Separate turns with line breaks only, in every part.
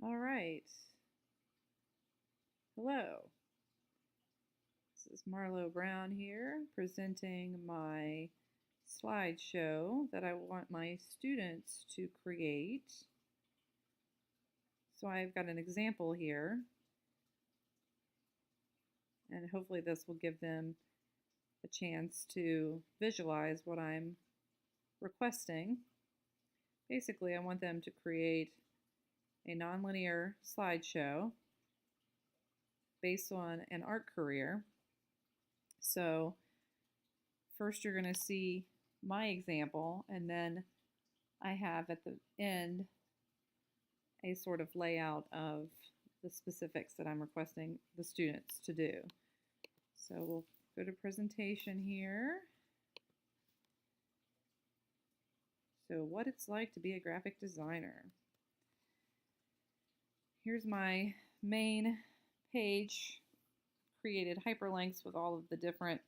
All right. Hello. This is Marlo Brown here presenting my slideshow that I want my students to create. So I've got an example here, and hopefully this will give them a chance to visualize what I'm requesting. Basically, I want them to create a nonlinear slideshow based on an art career. So first you're going to see my example, and then I have at the end a sort of layout of the specifics that I'm requesting the students to do. So we'll go to presentation here. So what it's like to be a graphic designer. Here's my main page, created hyperlinks with all of the different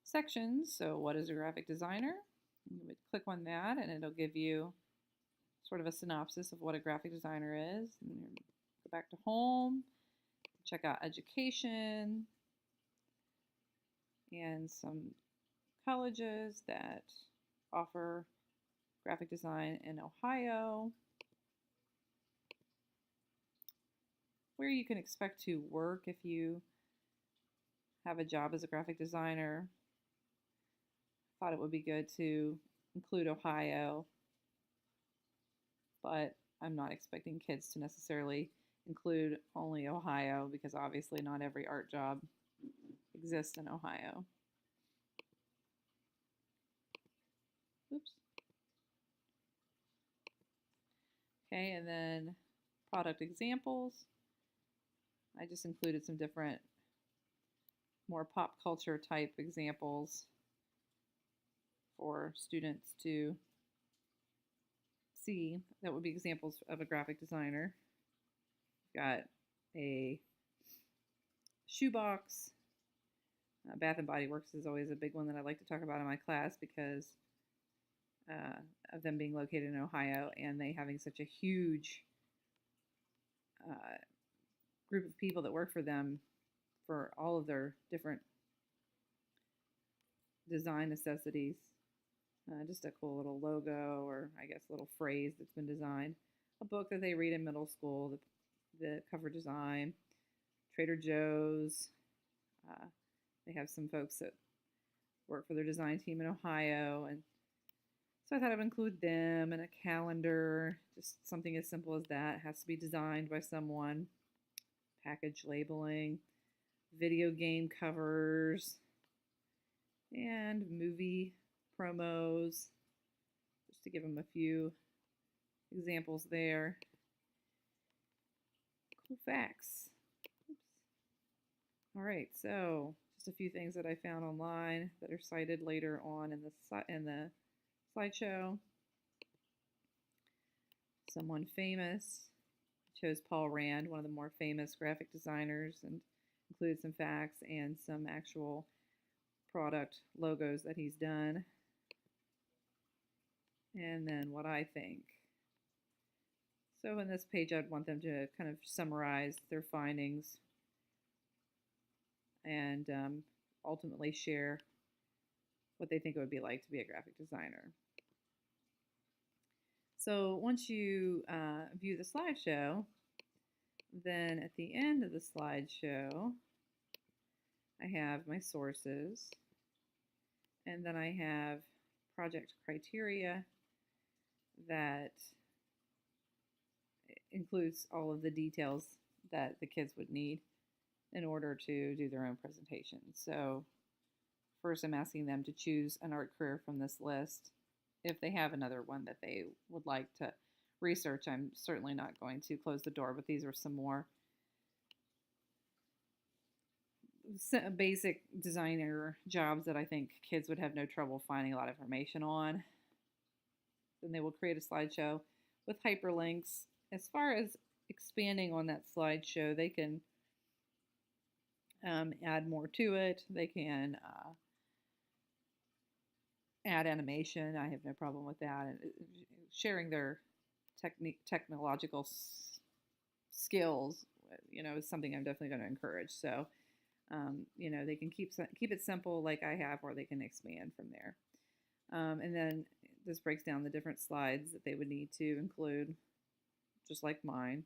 sections. So what is a graphic designer? You would click on that and it'll give you sort of a synopsis of what a graphic designer is. And then go back to home, check out education and some colleges that offer graphic design in Ohio, where you can expect to work if you have a job as a graphic designer. Thought it would be good to include Ohio, but I'm not expecting kids to necessarily include only Ohio because obviously not every art job exists in Ohio. Oops. Okay, and then product examples. I just included some different more pop culture type examples for students to see. That would be examples of a graphic designer. Got a shoebox. Bath and Body Works is always a big one that I like to talk about in my class because of them being located in Ohio and they having such a huge group of people that work for them for all of their different design necessities. Just a cool little logo or I guess a little phrase that's been designed. A book that they read in middle school, the cover design. Trader Joe's. They have some folks that work for their design team in Ohio, and so I thought I would include them and a calendar, just something as simple as that. It has to be designed by someone. Package labeling, video game covers, and movie promos, just to give them a few examples there. Cool facts. Oops. All right, so just a few things that I found online that are cited later on in the slideshow. Someone famous. Chose Paul Rand, one of the more famous graphic designers, and included some facts and some actual product logos that he's done. And then what I think. So in this page, I'd want them to kind of summarize their findings and ultimately share what they think it would be like to be a graphic designer. So once you view the slideshow, then at the end of the slideshow, I have my sources, and then I have project criteria that includes all of the details that the kids would need in order to do their own presentation. So first I'm asking them to choose an art career from this list. If they have another one that they would like to research, I'm certainly not going to close the door, but these are some more basic designer jobs that I think kids would have no trouble finding a lot of information on. Then they will create a slideshow with hyperlinks. As far as expanding on that slideshow, they can add more to it. They can add animation. I have no problem with that. And sharing their technological skills, is something I'm definitely going to encourage. So, they can keep it simple like I have, or they can expand from there. And then this breaks down the different slides that they would need to include, just like mine.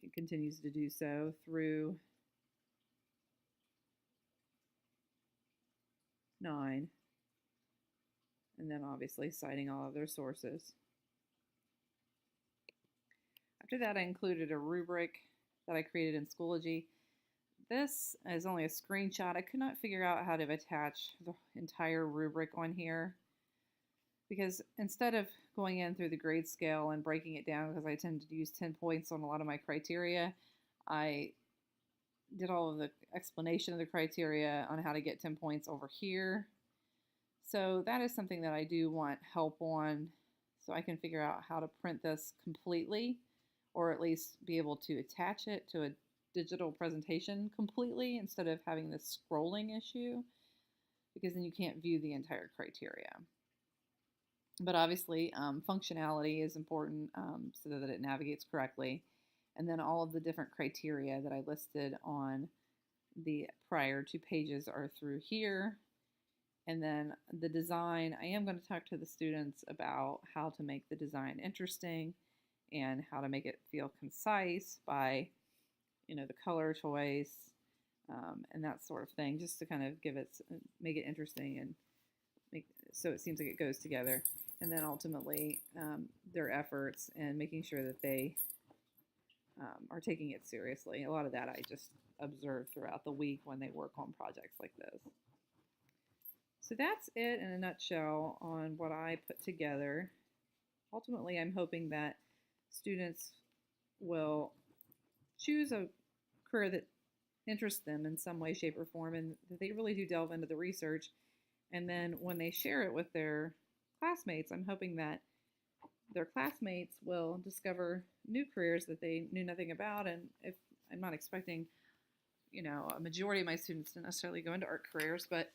It continues to do so through 9, and then obviously citing all of their sources. After that, I included a rubric that I created in Schoology. This is only a screenshot. I could not figure out how to attach the entire rubric on here, because instead of going in through the grade scale and breaking it down, because I tend to use 10 points on a lot of my criteria, I did all of the explanation of the criteria on how to get 10 points over here. So that is something that I do want help on, so I can figure out how to print this completely, or at least be able to attach it to a digital presentation completely instead of having this scrolling issue, because then you can't view the entire criteria. But obviously, functionality is important, so that it navigates correctly. And then all of the different criteria that I listed on the prior 2 pages are through here. And then the design, I am going to talk to the students about how to make the design interesting and how to make it feel concise by, the color choice, and that sort of thing, just to kind of make it interesting and so it seems like it goes together. And then ultimately, their efforts and making sure that they are taking it seriously. A lot of that I just observe throughout the week when they work on projects like this. So that's it in a nutshell on what I put together. Ultimately, I'm hoping that students will choose a career that interests them in some way, shape, or form, and that they really do delve into the research. And then when they share it with their classmates, I'm hoping that their classmates will discover new careers that they knew nothing about. And if I'm not expecting, a majority of my students to necessarily go into art careers, but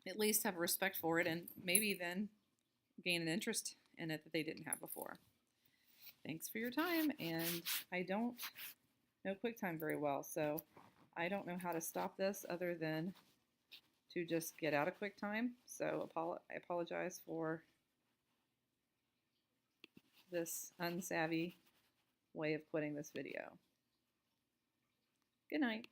at least have a respect for it and maybe then gain an interest in it that they didn't have before. Thanks for your time, and I don't know QuickTime very well, so I don't know how to stop this other than to just get out of QuickTime. So I apologize for this unsavvy way of quitting this video. Good night.